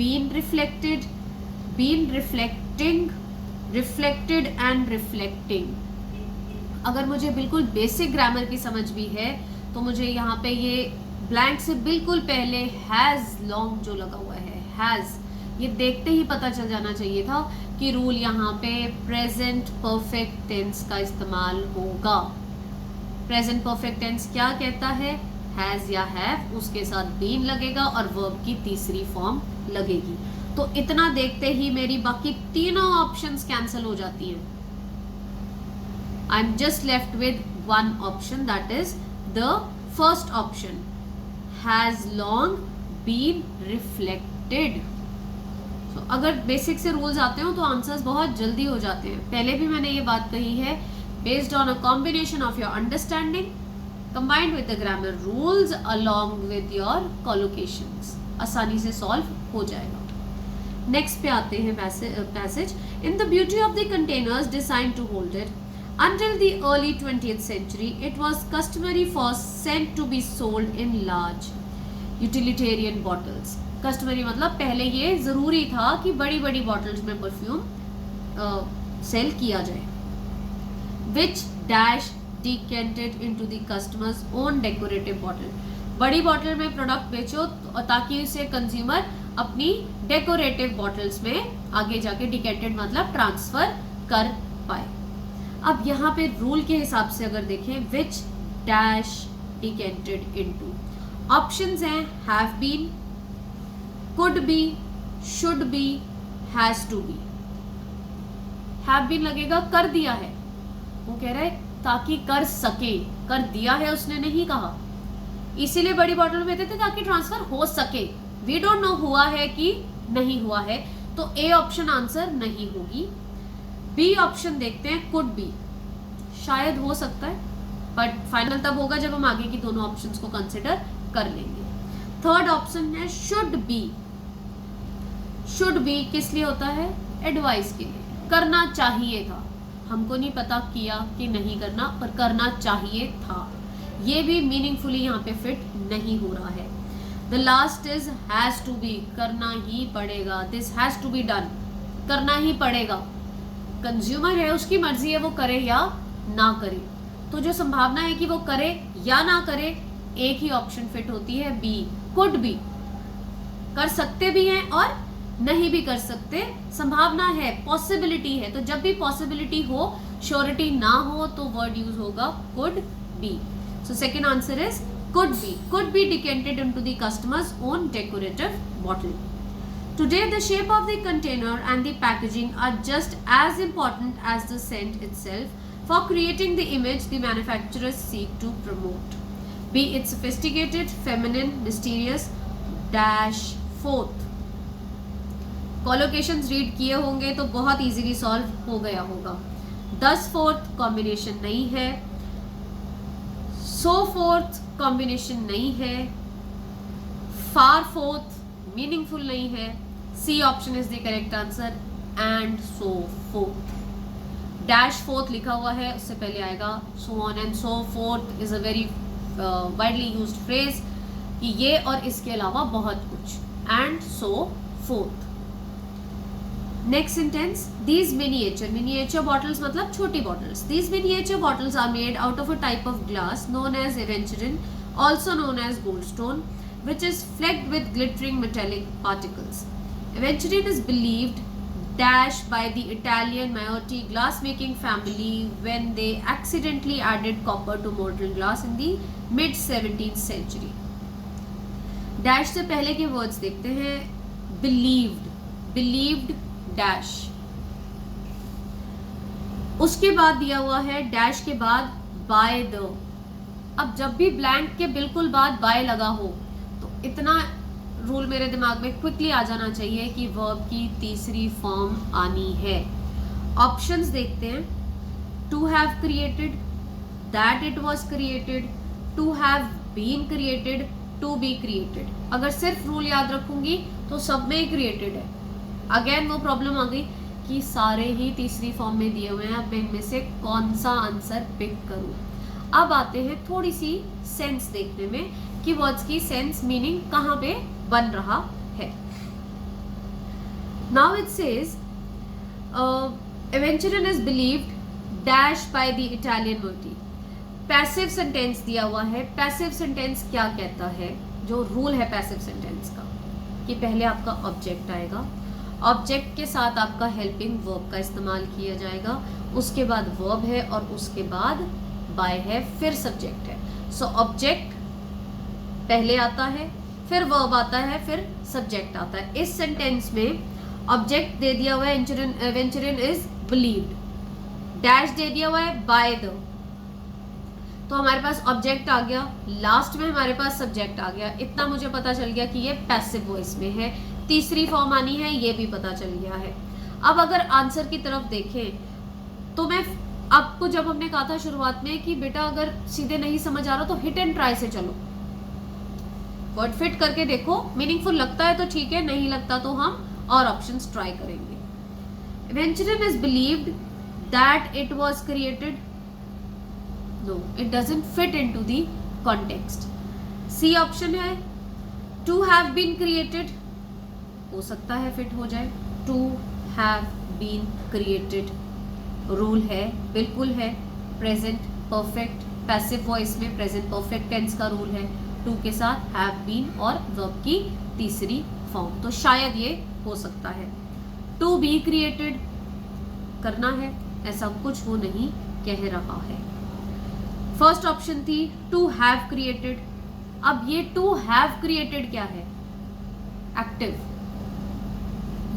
been reflected, been reflecting, reflected and reflecting. अगर मुझे बिल्कुल बेसिक ग्रामर की समझ भी है तो मुझे यहाँ पे ये ब्लैंक से बिल्कुल पहले हैज़ लॉन्ग जो लगा हुआ है, हैज़, ये देखते ही पता चल जाना चाहिए था कि रूल यहाँ पे प्रेजेंट परफेक्ट टेंस का इस्तेमाल होगा. प्रेजेंट परफेक्ट टेंस क्या कहता है? हैज़ या हैव, उसके साथ बीन लगेगा और वर्ब की तीसरी फॉर्म लगेगी. तो इतना देखते ही मेरी बाकी तीनों ऑप्शंस कैंसिल हो जाती हैं. I'm just left with one option, that is the first option, has long been reflected. So अगर बेसिक से रूल्स आते हो तो आंसर्स बहुत जल्दी हो जाते हैं. पहले भी मैंने ये बात कही है, based on a combination of your understanding combined with the grammar rules along with your collocations, आसानी से सॉल्व हो जाएगा. नेक्स्ट पे आते हैं passage. In the beauty of the containers designed to hold it, Until the early 20th century, it was customary for scent to be sold in large utilitarian bottles. Customary मतलब पहले ये ज़रूरी था कि बड़ी बड़ी bottles में परफ्यूम सेल किया जाए. Which dash decanted into the customer's own decorative bottle. बड़ी बॉटल में प्रोडक्ट बेचो ताकि उसे कंज्यूमर अपनी डेकोरेटिव बॉटल्स में आगे जाके डिकेटेड मतलब ट्रांसफर कर पाए. अब यहाँ पे रूल के हिसाब से अगर देखें which dash dedicated into, options हैं have been, could be, should be, has to be. Have been लगेगा कर दिया है, वो कह रहा है ताकि कर सके, कर दिया है उसने नहीं कहा, इसीलिए बड़ी बॉटल में देते ताकि ट्रांसफर हो सके. वी डोंट नो हुआ है कि नहीं हुआ है, तो ए ऑप्शन आंसर नहीं होगी. बी ऑप्शन देखते हैं कुड बी, शायद हो सकता है बट फाइनल तब होगा जब हम आगे की दोनों ऑप्शंस को कंसिडर कर लेंगे. थर्ड ऑप्शन है शुड बी. शुड बी किस लिए होता है? एडवाइस के लिए, करना चाहिए था, हमको नहीं पता किया कि नहीं करना, पर करना चाहिए था. ये भी मीनिंगफुली यहाँ पे फिट नहीं हो रहा है. The last is has to be, करना ही पड़ेगा. This has to be done, करना ही पड़ेगा. कंज्यूमर है, उसकी मर्जी है वो करे या ना करे, तो जो संभावना है कि वो करे या ना करे, एक ही ऑप्शन फिट होती है बी, कुड बी. कर सकते भी हैं और नहीं भी कर सकते, संभावना है, पॉसिबिलिटी है. तो जब भी पॉसिबिलिटी हो, श्योरिटी ना हो, तो वर्ड यूज होगा could be. So second answer is could be. Could be decanted into the customer's own decorative bottle. Today the shape of the container and the packaging are just as important as the scent itself for creating the image the manufacturers seek to promote. Be it sophisticated, feminine, mysterious, dash fourth. Collocations read किए होंगे तो बहुत easily solve हो गया होगा. 10 fourth combination नहीं है, सो fourth combination नहीं है, फार फोर्थ मीनिंगफुल नहीं है. C option is the correct answer and so forth. Dash forth लिखा हुआ है, उससे पहले आएगा so on and so forth. Is a very widely used phrase कि ये और इसके अलावा बहुत कुछ. And so forth. Next sentence, these miniature bottles मतलब छोटी bottles. These miniature bottles are made out of a type of glass known as aventurine, also known as goldstone, which is flecked with glittering metallic particles. Aventurine is believed dash by the Italian Maiotti glass-making family when they accidentally added copper to mortal glass in the mid 17th century. Dash से पहले के words देखते हैं. believed dash, उसके बाद दिया हुआ है डैश के बाद बाय द. अब जब भी ब्लैंक के बिल्कुल बाद बाय लगा हो तो इतना रूल मेरे दिमाग में क्विकली आ जाना चाहिए कि वर्ब की तीसरी फॉर्म आनी है. ऑप्शंस देखते हैं. To have created, that it was created, to have been created, to be created. अगर सिर्फ रूल याद रखूंगी तो सब में ही क्रिएटेड है. अगेन वो प्रॉब्लम आ गई कि सारे ही तीसरी फॉर्म में दिए हुए हैं, अब मैं इनमें से कौन सा आंसर पिक करूं. अब आते हैं थोड़ी सी सेंस देखने में कि वर्ड्स की सेंस मीनिंग कहाँ पे बन रहा है. Now it says aventurine is believed dash by the Italian मोटी. पैसिव सेंटेंस दिया हुआ है. पैसिव सेंटेंस क्या कहता है? जो रूल है पैसिव सेंटेंस का कि पहले आपका ऑब्जेक्ट आएगा, ऑब्जेक्ट के साथ आपका हेल्पिंग वर्ब का इस्तेमाल किया जाएगा, उसके बाद वर्ब है और उसके बाद बाय है, फिर सब्जेक्ट है. सो ऑब्जेक्ट पहले आता है, फिर वर्ब आता है, फिर सब्जेक्ट आता है. इस सेंटेंस में ऑब्जेक्ट दे दिया हुआ है एवेंचुरिन इज बिलीव्ड, डैश दे दिया हुआ है बाय द, तो हमारे पास ऑब्जेक्ट आ गया, लास्ट में हमारे पास सब्जेक्ट आ गया. इतना मुझे पता चल गया कि ये पैसिव वॉइस में है. तीसरी फॉर्म आनी है, ये भी पता चल गया है. अब अगर आंसर की तरफ देखें तो मैं आपको जब हमने कहा था शुरुआत में कि बेटा अगर सीधे नहीं समझ आ रहा तो हिट एंड ट्राई से चलो, वर्ड फिट करके देखो, मीनिंगफुल लगता है तो ठीक है, नहीं लगता तो हम और ऑप्शंस ट्राई करेंगे. Aventurine is believed that it was created? No, it doesn't fit into the context. C option है to have been created, हो सकता है फिट हो जाए. to have been created rule है, बिल्कुल है. प्रेजेंट परफेक्ट पैसिव वॉइस में प्रेजेंट परफेक्ट टेंस का रूल है to के साथ have been और वर्ब की तीसरी फॉर्म, तो शायद ये हो सकता है. to be created करना है, ऐसा कुछ वो नहीं कह रहा है. फर्स्ट ऑप्शन थी टू हैव क्रिएटेड. अब ये टू हैव क्रिएटेड क्या है? एक्टिव.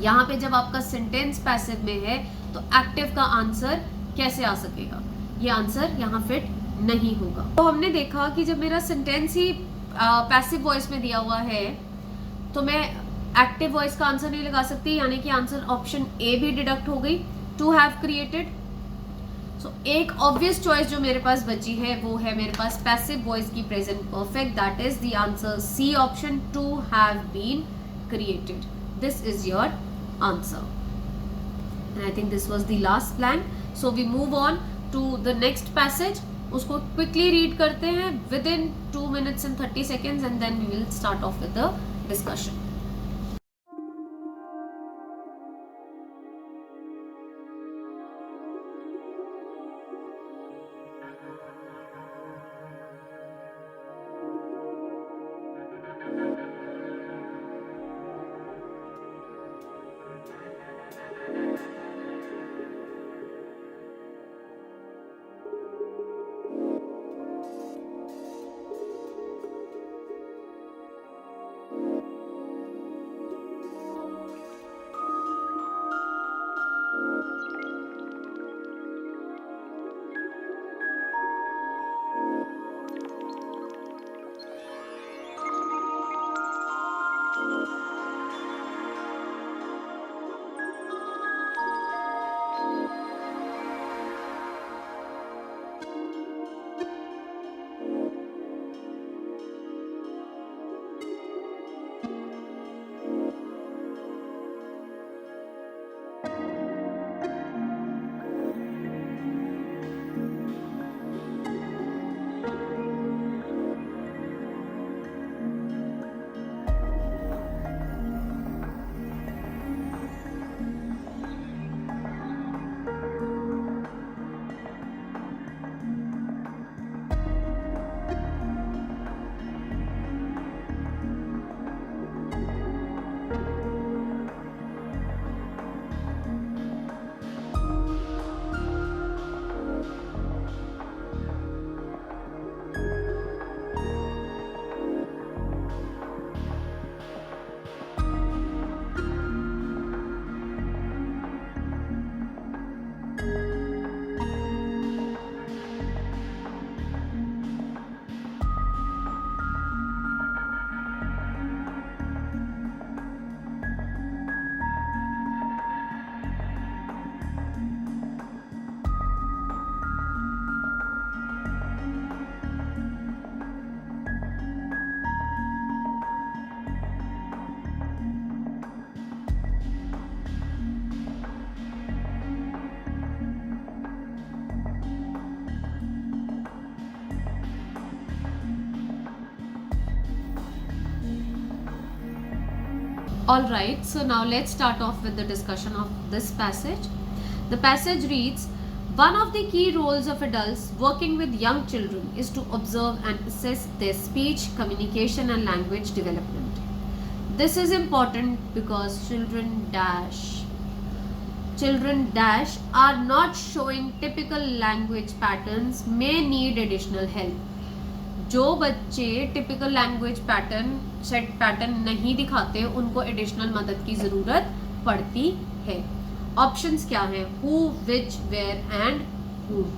यहां पे जब आपका सेंटेंस पैसिव में है तो एक्टिव का आंसर कैसे आ सकेगा? ये आंसर यहां फिट नहीं होगा. तो हमने देखा कि जब मेरा सेंटेंस ही पैसिव वॉइस में दिया हुआ है तो मैं एक्टिव वॉइस का आंसर नहीं लगा सकती, यानी कि आंसर ऑप्शन ए भी डिडक्ट हो गई, टू हैव क्रिएटेड. सो एक ऑब्वियस चॉइस जो मेरे पास बची है वो है मेरे पास पैसिव वॉइस की present perfect, that is the answer C option, to have been created. This is your answer and I think this was the last blank. So we move on to the next passage. उसको quickly read करते हैं within 2 minutes and 30 seconds and then we will start off with the discussion. Alright, so now let's start off with the discussion of this passage. The passage reads, one of the key roles of adults working with young children is to observe and assess their speech, communication and language development. This is important because children are not showing typical language patterns, may need additional help. जो बच्चे typical language set pattern नहीं दिखाते उनको additional मदद की ज़रूरत पड़ती है. ऑप्शंस क्या हैं? Who, which, where and whom.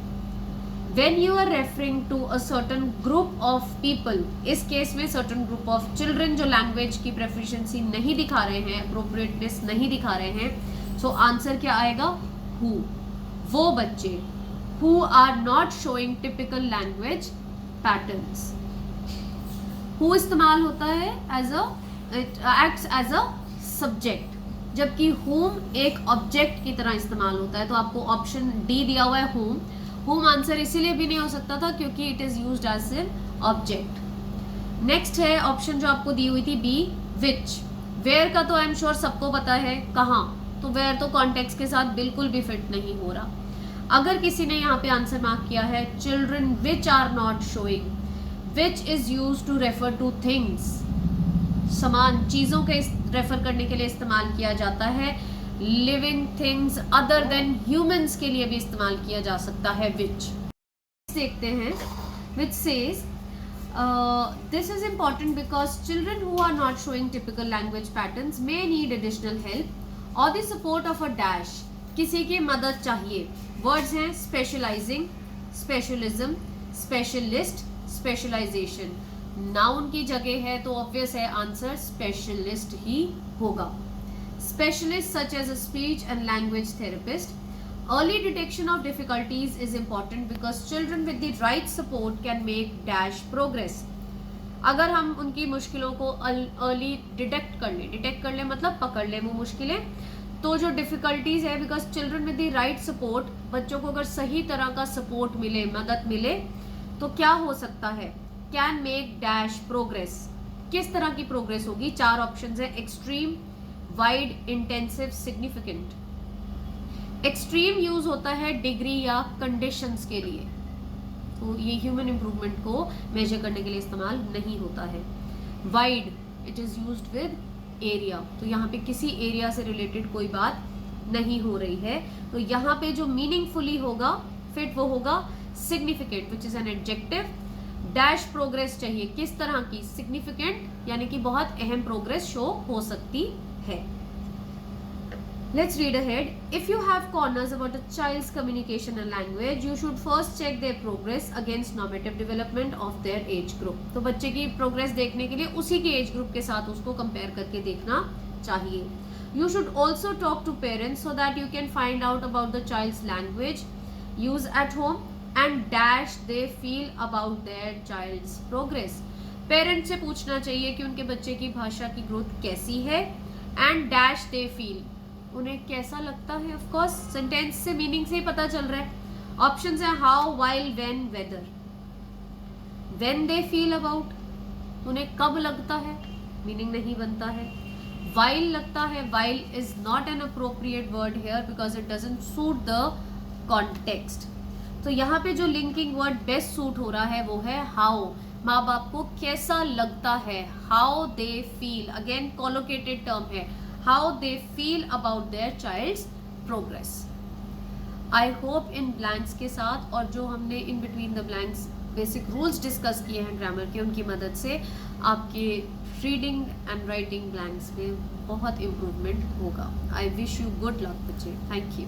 When you are referring to a certain group of people, इस केस में certain group of children जो लैंग्वेज की प्रेफिशिएंसी नहीं दिखा रहे हैं, अप्रोप्रिएटनेस नहीं दिखा रहे हैं, सो आंसर क्या आएगा? who. वो बच्चे who are not showing typical language patterns. Who इस्तेमाल होता है it acts as a subject. जबकि whom एक ऑब्जेक्ट की तरह इस्तेमाल होता है। तो आपको ऑप्शन डी दिया हुआ है whom। whom आंसर इसीलिए भी नहीं हो सकता था क्योंकि it is used as an object. Next है ऑप्शन जो आपको दी हुई थी बी विच। वेयर का तो आई एम श्योर सबको पता है, कहाँ, तो वेयर तो कॉन्टेक्स्ट के साथ बिल्कुल भी फिट नहीं हो रहा। अगर किसी ने यहाँ पे आंसर मार्क किया है children which are not showing, which is use to refer to things, समान चीजों के रेफर करने के लिए इस्तेमाल किया जाता है। Living things other than humans के लिए भी इस्तेमाल किया जा सकता है विच। देखते हैं which says this is important because children who are not showing typical language patterns may need additional help or the support of a dash। किसी की मदद चाहिए। वर्ड्स हैं स्पेशलाइजिंग, स्पेशलिज्म, स्पेशलिस्ट, स्पेशलाइजेशन। नाउन की जगह है तो ऑब्वियस है आंसर स्पेशलिस्ट ही होगा। Specialist such as a speech and language therapist. Early detection of difficulties is important because children with the right support can make dash progress। अगर हम उनकी मुश्किलों को अर्ली डिटेक्ट कर ले मतलब पकड़ ले वो मुश्किलें, तो जो डिफिकल्टीज है because children with the right support, बच्चों को अगर सही तरह का सपोर्ट मिले, मदद मिले, तो क्या हो सकता है, कैन मेक डैश प्रोग्रेस। किस तरह की प्रोग्रेस होगी? 4 ऑप्शंस है, extreme, wide, intensive, significant. Extreme use होता है डिग्री या कंडीशंस के लिए, तो ये ह्यूमन इंप्रूवमेंट को मेजर करने के लिए इस्तेमाल नहीं होता है। Wide, it is used with area, तो यहाँ पे किसी एरिया से रिलेटेड कोई बात नहीं हो रही है, तो यहाँ पे जो मीनिंगफुली होगा फिट वो होगा significant which is an adjective. Dash progress चाहिए, किस तरह की? सिग्निफिकेंट यानी कि बहुत अहम प्रोग्रेस शो हो सकती है। Let's read ahead. If you have corners about a child's communication and language, you should first check their progress against normative development of their age group। तो बच्चे की प्रोग्रेस देखने के लिए उसी के एज ग्रुप के साथ उसको कंपेयर करके देखना चाहिए। You should also talk to parents so that you can find out about the child's language use at home and dash they feel about their child's progress। Parents से पूछना चाहिए कि उनके बच्चे की भाषा की ग्रोथ कैसी है, and dash they feel, उन्हें कैसा लगता है। ऑफ कोर्स सेंटेंस से मीनिंग से ही पता चल रहा है। ऑप्शंस हैं how, while, when, whether. When they feel about, उन्हें कब लगता है, मीनिंग नहीं बनता है। व्हाइल लगता है, while is not an appropriate word here because it doesn't suit the context. तो यहाँ पे जो लिंकिंग वर्ड बेस्ट सूट हो रहा है वो है हाउ। माँ बाप को कैसा लगता है, how they feel, again collocated term है, how they feel about their child's progress। I hope in blanks के साथ और जो हमने in between the blanks basic rules discuss किए हैं ग्रामर के, उनकी मदद से आपके रीडिंग एंड राइटिंग blanks में बहुत इम्प्रूवमेंट होगा। I wish you good luck बच्चे। Thank you.